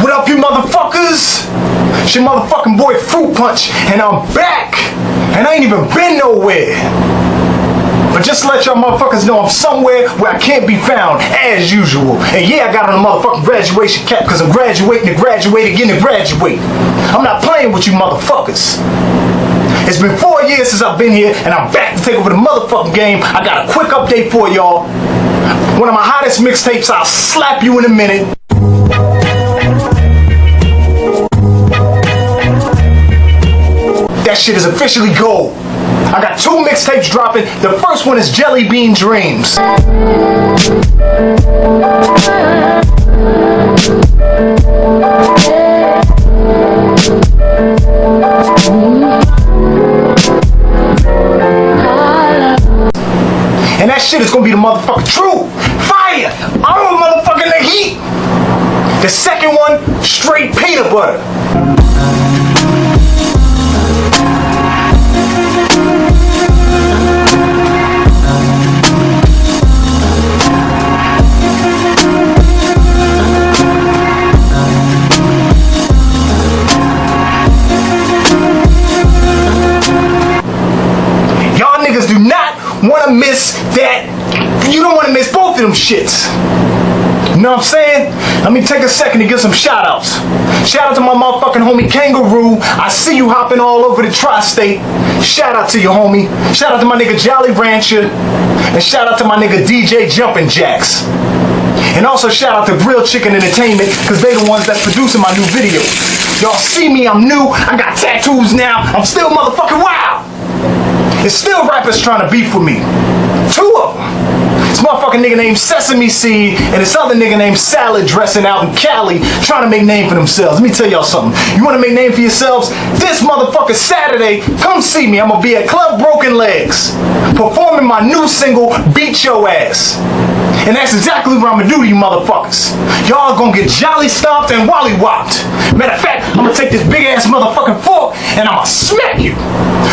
What up, you motherfuckers? It's your motherfucking boy Fruit Punch, and I'm back, and I ain't even been nowhere. But just to let y'all motherfuckers know, I'm somewhere where I can't be found, as usual. And yeah, I got on a motherfucking graduation cap, because I'm graduating to graduate again to graduate. I'm not playing with you motherfuckers. It's been 4 years since I've been here, and I'm back to take over the motherfucking game. I got a quick update for y'all. One of my hottest mixtapes, I'll slap you in a minute. That shit is officially gold. I got 2 mixtapes dropping. The first one is Jelly Bean Dreams. And that shit is gonna be the motherfucking truth. Fire! I'm a motherfucking the heat. The second one, straight peanut butter. Do not want to miss that. You don't want to miss both of them shits. You know what I'm saying? Let me take a second to give some shout outs. Shout out to my motherfucking homie Kangaroo. I see you hopping all over the tri-state. Shout out to you, homie. Shout out to my nigga Jolly Rancher. And shout out to my nigga DJ Jumpin' Jacks. And also shout out to Grill Chicken Entertainment, because they the ones that's producing my new video. Y'all see me, I'm new. I got tattoos now. I'm still motherfucking wild. There's still rappers trying to beef with me. 2 of them. This motherfucking nigga named Sesame Seed and this other nigga named Salad Dressing out in Cali trying to make name for themselves. Let me tell y'all something. You want to make name for yourselves? This motherfucker Saturday, come see me. I'm going to be at Club Broken Legs performing my new single, Beat Your Ass. And that's exactly what I'm going to do to you motherfuckers. Y'all going to get jolly stomped and wally-wopped. Matter of fact, I'm going to take this big-ass motherfucking fork and I'm going to smack you.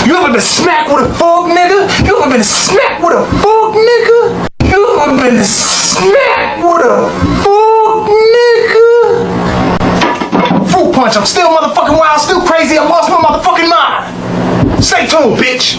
You ever been smacked with a fork, nigga? You ever been smacked with a fork, nigga? You ever been smacked with a fork, nigga? Fruit Punch, I'm still motherfucking wild, still crazy, I lost my motherfucking mind. Stay tuned, bitch.